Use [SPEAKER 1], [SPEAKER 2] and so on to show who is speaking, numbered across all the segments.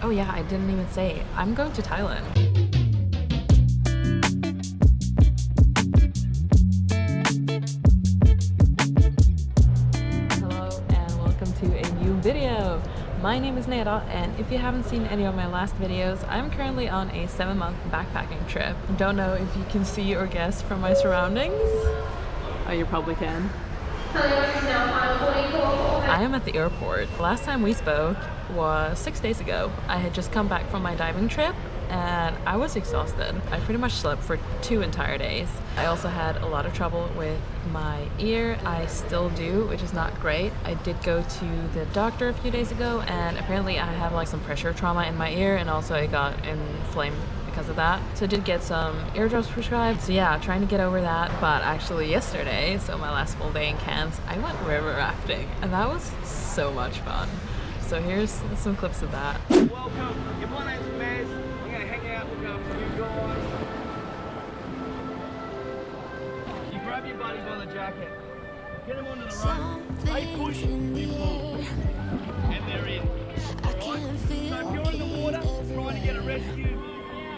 [SPEAKER 1] Oh yeah, I didn't even say. I'm going to Thailand. Hello and welcome to a new video. My name is Neda, and if you haven't seen any of my last videos, I'm currently on a 7-month backpacking trip. Don't know if you can see or guess from my surroundings. Oh, you probably can. I am at the airport. Last time we spoke was 6 days ago. I had just come back from my diving trip and I was exhausted. I pretty much slept for 2 entire days. I also had a lot of trouble with my ear. I still do, which is not great. I did go to the doctor a few days ago and apparently I have like some pressure trauma in my ear, and also it got inflamed because of that. So I did get some eardrops prescribed. So yeah, trying to get over that. But actually yesterday, so my last full day in Cairns, I went river rafting and that was so much fun. So here's some clips of that.
[SPEAKER 2] Welcome. Yeah, my name's Maz. I'm going to hang out with you guys. You grab your buddies by the jacket. Get them onto the rope. They push, you pull. And they're in. Alright? So if you're in the water trying to get a rescue,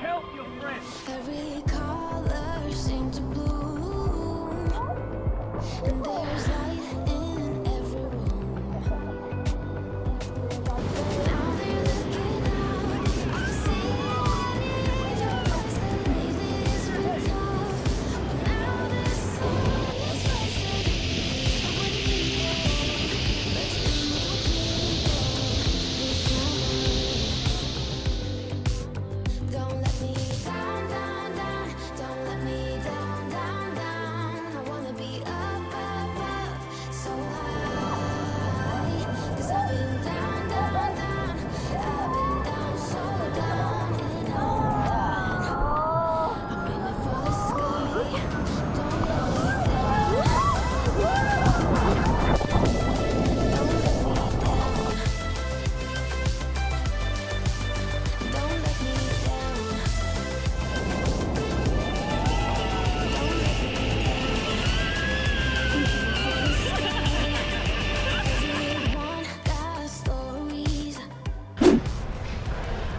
[SPEAKER 2] help your friend.
[SPEAKER 3] Every color seems to bloom, and there's light in every room. Now they're looking out, I can see it in your eyes that lately it's been tough, but now the sun is rising. And when we go, let's be new people. Don't let me down, down, down. Don't let me down, down, down. I wanna be up, up, up, so high. 'Cause I've been down, down, down. I've been down, so down, and I'm done. I'm aiming for the sky. Don't let me down. Don't let me down.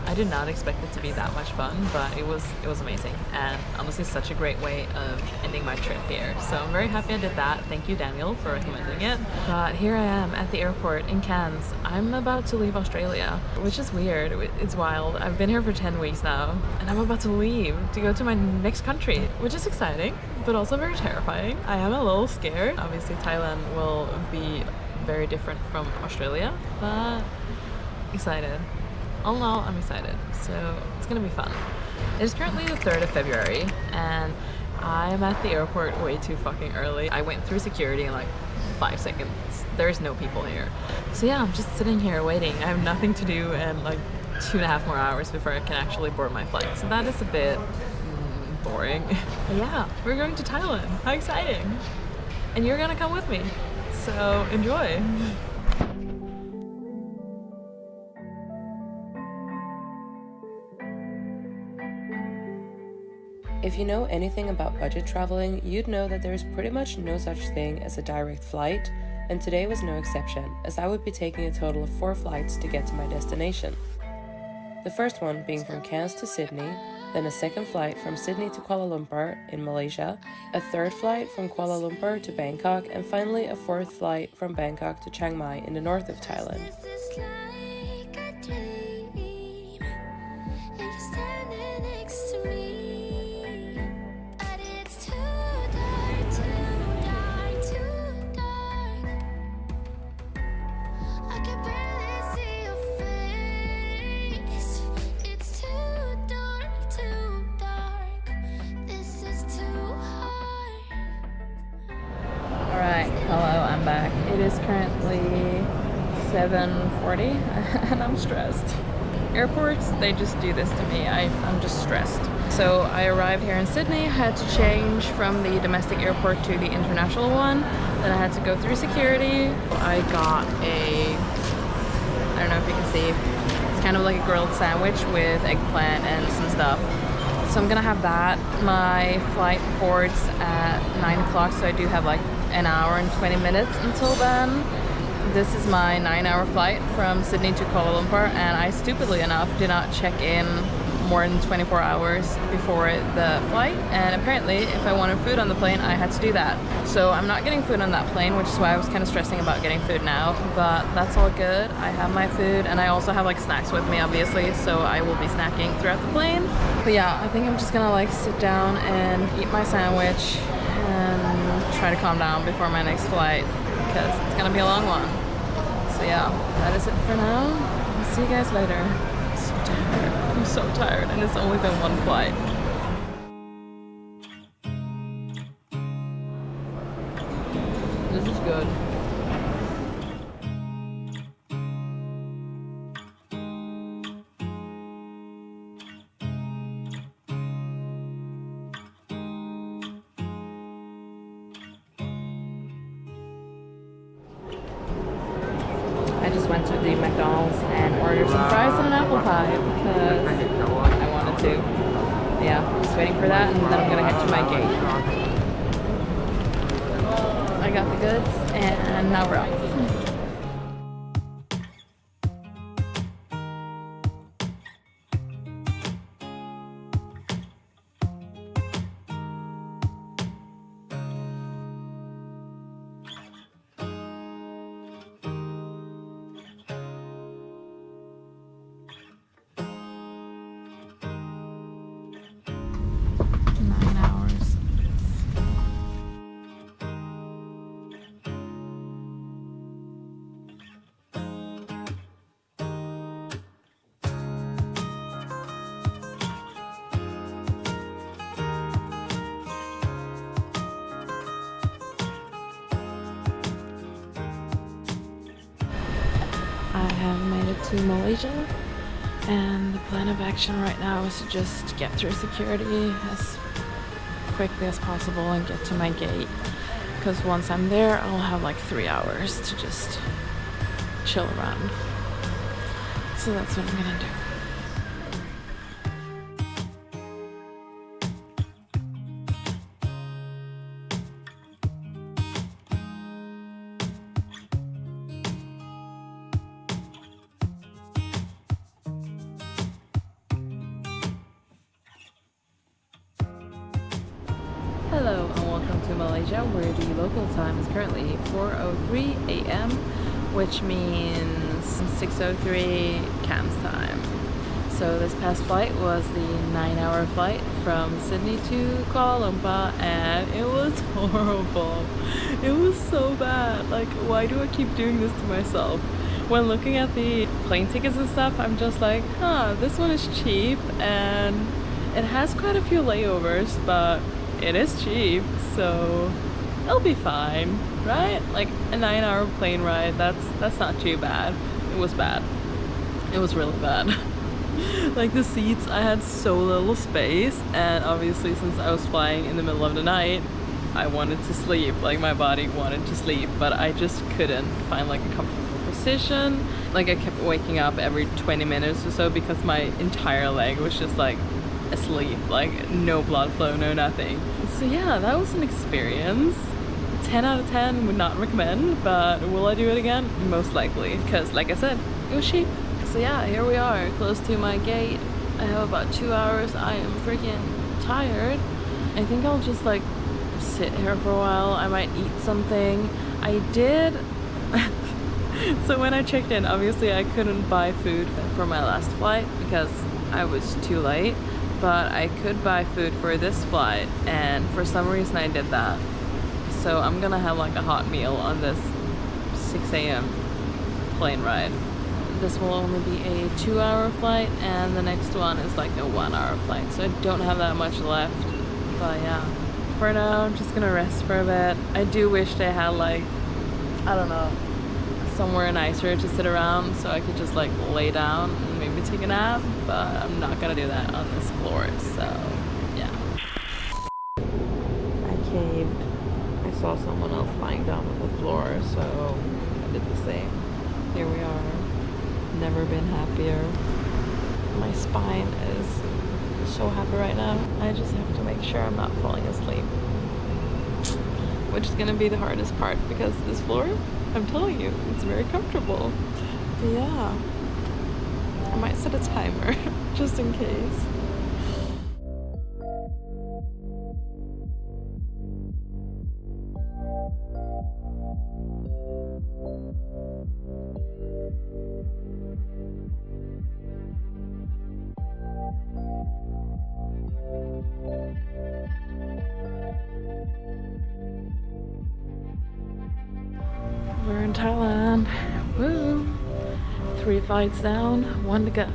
[SPEAKER 1] I did not expect it to be that much fun, but it was amazing, and honestly such a great way of ending my trip here. So I'm very happy I did that. Thank you, Daniel, for recommending it. But here I am at the airport in Cairns. I'm about to leave Australia, which is weird. It's wild. I've been here for 10 weeks now, and I'm about to leave to go to my next country, which is exciting, but also very terrifying. I am a little scared. Obviously, Thailand will be very different from Australia, but excited. All in all, I'm excited, so it's gonna be fun. It is currently the 3rd of February, and I'm at the airport way too fucking early. I went through security in like 5 seconds. There's no people here. So yeah, I'm just sitting here waiting. I have nothing to do and like 2.5 more hours before I can actually board my flight. So that is a bit boring. But yeah, we're going to Thailand. How exciting. And you're gonna come with me. So enjoy.
[SPEAKER 4] If you know anything about budget traveling, you'd know that there is pretty much no such thing as a direct flight, and today was no exception, as I would be taking a total of 4 flights to get to my destination. The first one being from Cairns to Sydney, then a second flight from Sydney to Kuala Lumpur in Malaysia, a third flight from Kuala Lumpur to Bangkok, and finally a 4th flight from Bangkok to Chiang Mai in the north of Thailand.
[SPEAKER 3] This is like a dream, and you're standing next to me. But it's too dark, too dark, too dark. I can barely see your face. It's too dark, too dark. This is too hard.
[SPEAKER 1] Alright, hello, I'm back. It is currently 7:40 and I'm stressed. Airports, they just do this to me. I'm just stressed. So I arrived here in Sydney, had to change from the domestic airport to the international one. Then I had to go through security. I got I don't know if you can see, it's kind of like a grilled sandwich with eggplant and some stuff. So I'm gonna have that. My flight boards at 9 o'clock, so I do have like an hour and 20 minutes until then. This is my 9-hour flight from Sydney to Kuala Lumpur, and I stupidly enough did not check in more than 24 hours before the flight, and apparently if I wanted food on the plane I had to do that. So I'm not getting food on that plane, which is why I was kind of stressing about getting food now, but that's all good. I have my food, and I also have like snacks with me obviously, so I will be snacking throughout the plane. But yeah, I think I'm just gonna like sit down and eat my sandwich and try to calm down before my next flight, because it's gonna be a long one. So yeah, that is it for now. I'll see you guys later. I'm so tired. I'm so tired, and it's only been one flight. This is good. I just went to the McDonald's and ordered some fries and an apple pie because I wanted to. Yeah, just waiting for that, and then I'm gonna head to my gate. I got the goods, and now we're off. 9 hours. I have made it to Malaysia, and the plan of action right now is to just get through security as quickly as possible and get to my gate, because once I'm there I'll have like 3 hours to just chill around. So that's what I'm gonna do. Hello and welcome to Malaysia, where the local time is currently 4:03 a.m. which means 6:03 Cairns time. So this past flight was the 9-hour flight from Sydney to Kuala Lumpur, and it was horrible. It was so bad. Like, why do I keep doing this to myself? When looking at the plane tickets and stuff, I'm just like, this one is cheap and it has quite a few layovers, but it is cheap, so it'll be fine, right? Like a 9-hour plane ride, that's not too bad. It was bad. It was really bad. Like the seats, I had so little space, and obviously since I was flying in the middle of the night, I wanted to sleep. Like my body wanted to sleep, but I just couldn't find like a comfortable position. Like I kept waking up every 20 minutes or so because my entire leg was just like asleep, like no blood flow, no nothing. So yeah, that was an experience. 10 out of 10 would not recommend, but will I do it again? Most likely, because like I said, it was cheap. So yeah, here we are, close to my gate. I have about 2 hours. I am freaking tired. I think I'll just like sit here for a while. I might eat something. I did so when I checked in, obviously I couldn't buy food for my last flight because I was too late, but I could buy food for this flight, and for some reason I did that. So I'm gonna have like a hot meal on this 6 a.m. plane ride. This will only be a 2-hour flight, and the next one is like a 1-hour flight, so I don't have that much left. But yeah, for now I'm just gonna rest for a bit. I do wish they had like, I don't know, somewhere nicer to sit around so I could just like lay down and maybe take a nap, but I'm not gonna do that on this floor, so yeah. I caved. I saw someone else lying down on the floor, so I did the same. Here we are. Never been happier. My spine is so happy right now. I just have to make sure I'm not falling asleep. which is gonna be the hardest part because this floor, I'm telling you, it's very comfortable. But yeah, I might set a timer just in case. We're in Thailand. Woo! 3 flights down, 1 to go.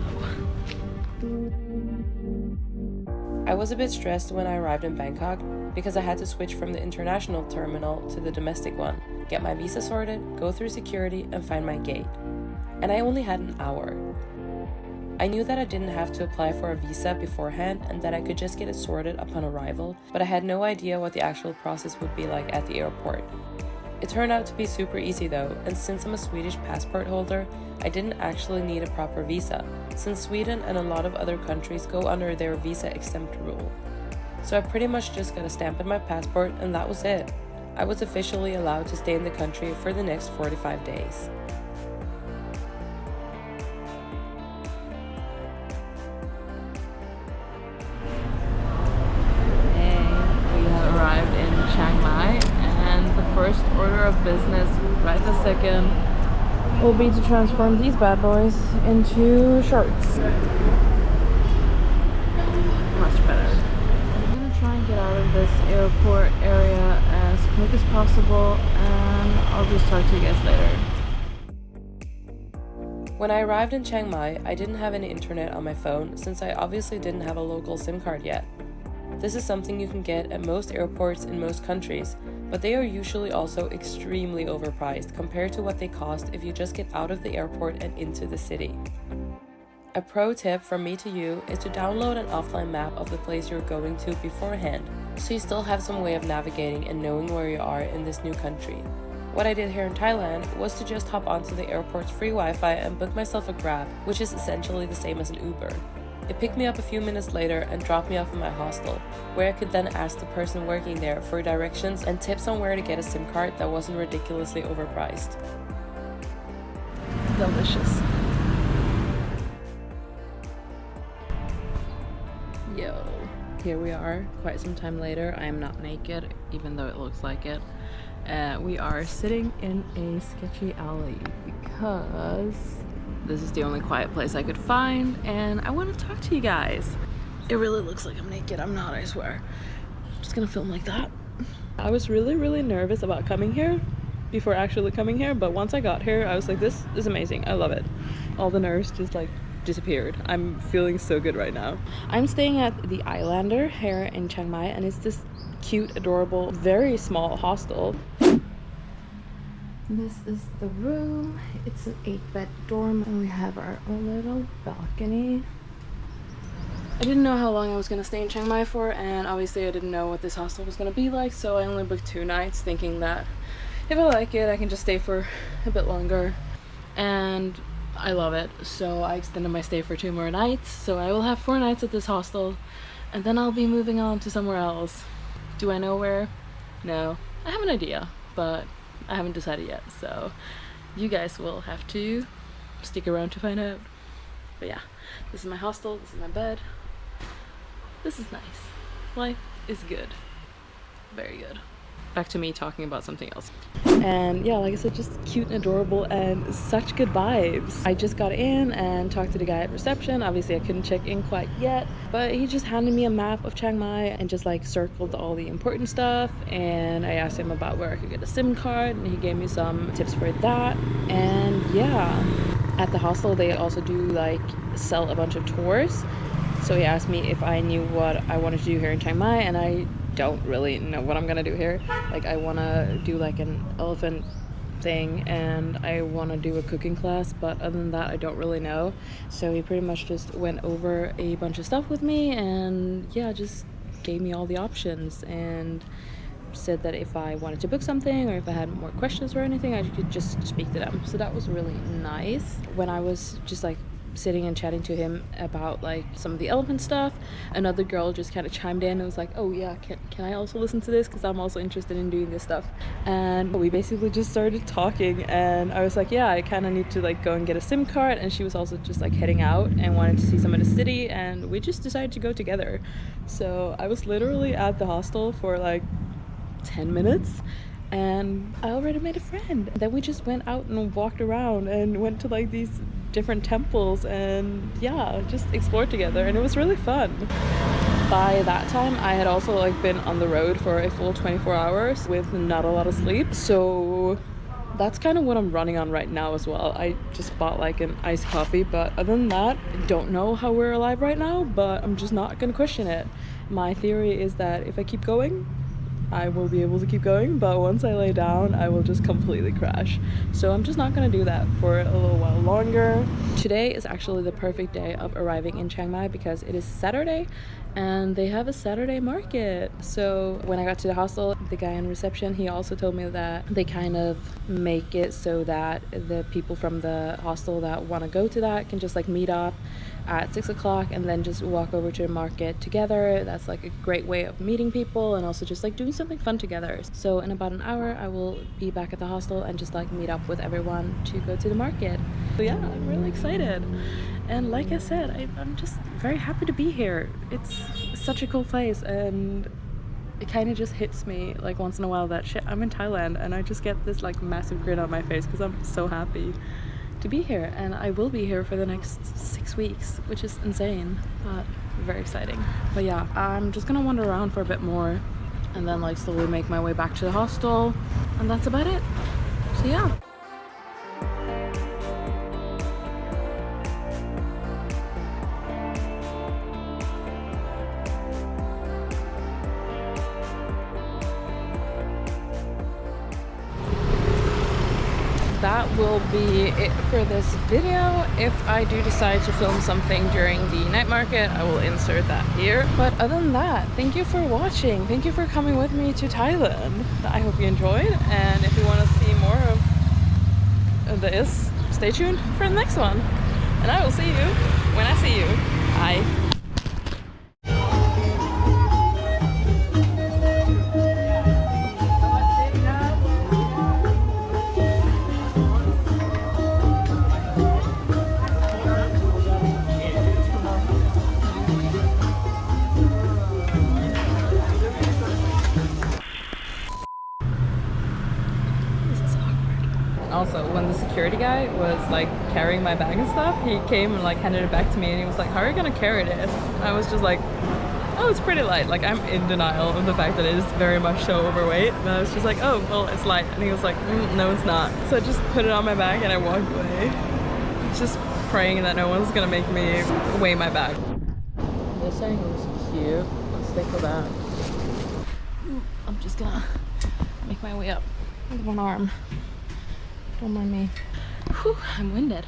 [SPEAKER 4] I was a bit stressed when I arrived in Bangkok because I had to switch from the international terminal to the domestic one, get my visa sorted, go through security, and find my gate. And I only had an hour. I knew that I didn't have to apply for a visa beforehand and that I could just get it sorted upon arrival, but I had no idea what the actual process would be like at the airport. It turned out to be super easy though, and since I'm a Swedish passport holder, I didn't actually need a proper visa, since Sweden and a lot of other countries go under their visa exempt rule. So I pretty much just got a stamp in my passport and that was it. I was officially allowed to stay in the country for the next 45 days.
[SPEAKER 1] Arrived in Chiang Mai, and the first order of business right this second will be to transform these bad boys into shorts. Much better. I'm gonna try and get out of this airport area as quick as possible, and I'll just talk to you guys later.
[SPEAKER 4] When I arrived in Chiang Mai, I didn't have any internet on my phone since I obviously didn't have a local SIM card yet. This is something you can get at most airports in most countries, but they are usually also extremely overpriced compared to what they cost if you just get out of the airport and into the city. A pro tip from me to you is to download an offline map of the place you're going to beforehand, so you still have some way of navigating and knowing where you are in this new country. What I did here in Thailand was to just hop onto the airport's free Wi-Fi and book myself a Grab, which is essentially the same as an Uber. It picked me up a few minutes later and dropped me off in my hostel, where I could then ask the person working there for directions and tips on where to get a SIM card that wasn't ridiculously overpriced.
[SPEAKER 1] Delicious. Yo, here we are, quite some time later. I am not naked, even though it looks like it. We are sitting in a sketchy alley because this is the only quiet place I could find, and I want to talk to you guys. It really looks like I'm naked. I'm not, I swear. I'm just gonna film like that. I was really nervous about coming here before actually coming here, but once I got here, I was like, this is amazing. I love it. All the nerves just like disappeared. I'm feeling so good right now. I'm staying at the Islander here in Chiang Mai, and it's this cute, adorable, very small hostel. This is the room. It's an 8-bed dorm, and we have our own little balcony. I didn't know how long I was gonna stay in Chiang Mai for, and obviously I didn't know what this hostel was gonna be like, so I only booked 2 nights, thinking that if I like it, I can just stay for a bit longer. And I love it, so I extended my stay for 2 more nights, so I will have 4 nights at this hostel, and then I'll be moving on to somewhere else. Do I know where? No. I have an idea, but I haven't decided yet, so you guys will have to stick around to find out. But yeah, this is my hostel, this is my bed. This is nice. Life is good. Very good. Back to me talking about something else. And yeah, like I said, just cute and adorable and such good vibes. I just got in and talked to the guy at reception. Obviously I couldn't check in quite yet, but he just handed me a map of Chiang Mai and just like circled all the important stuff, and I asked him about where I could get a SIM card, and he gave me some tips for that. And yeah, at the hostel they also do like sell a bunch of tours, so he asked me if I knew what I wanted to do here in Chiang Mai, and I don't really know what I'm gonna do here. Like, I want to do like an elephant thing, and I want to do a cooking class, but other than that I don't really know. So he pretty much just went over a bunch of stuff with me, and yeah, just gave me all the options and said that if I wanted to book something or if I had more questions or anything, I could just speak to them. So that was really nice. When I was just like
[SPEAKER 5] sitting and chatting to him about like some of the elephant stuff, another girl just kind of chimed in and was like, oh yeah, can I also listen to this, because I'm also interested in doing this stuff. And we basically just started talking, and I was like, yeah, I kind of need to like go and get a SIM card, and she was also just like heading out and wanted to see some of the city, and we just decided to go together. So I was literally at the hostel for like 10 minutes and I already made a friend. Then we just went out and walked around and went to like these different temples and yeah, just explored together, and it was really fun. By that time I had also like been on the road for a full 24 hours with not a lot of sleep, so that's kind of what I'm running on right now as well. I just bought like an iced coffee, but other than that, I don't know how we're alive right now, but I'm just not gonna question it. My theory is that if I keep going, I will be able to keep going, but once I lay down, I will just completely crash. So I'm just not gonna do that for a little while longer. Today is actually the perfect day of arriving in Chiang Mai because it is Saturday and they have a Saturday market. So when I got to the hostel, the guy in reception, he also told me that they kind of make it so that the people from the hostel that want to go to that can just like meet up at 6 o'clock and then just walk over to the market together. That's like a great way of meeting people and also just like doing something fun together. So in about an hour I will be back at the hostel and just like meet up with everyone to go to the market. So yeah, I'm really excited, and like I said, I'm just very happy to be here. It's such a cool place, and it kind of just hits me like once in a while that shit, I'm in Thailand, and I just get this like massive grin on my face because I'm so happy to be here, and I will be here for the next 6 weeks, which is insane but very exciting. But yeah, I'm just gonna wander around for a bit more and then like slowly make my way back to the hostel, and that's about it. So yeah. That will be it for this video. If I do decide to film something during the night market, I will insert that here. But other than that, thank you for watching. Thank you for coming with me to Thailand. I hope you enjoyed, and if you want to see more of this, stay tuned for the next one. And I will see you when I see you. Bye. Also, when the security guy was like carrying my bag and stuff, he came and like handed it back to me, and he was like, how are you gonna carry this? I was just like, oh, it's pretty light. Like, I'm in denial of the fact that it is very much so overweight, and I was just like, oh, well, it's light. And he was like, no, it's not. So I just put it on my back and I walked away, just praying that no one's gonna make me weigh my bag. This angle is cute. Let's think of that. I'm just gonna make my way up with one arm. Don't mind me. Whew, I'm winded.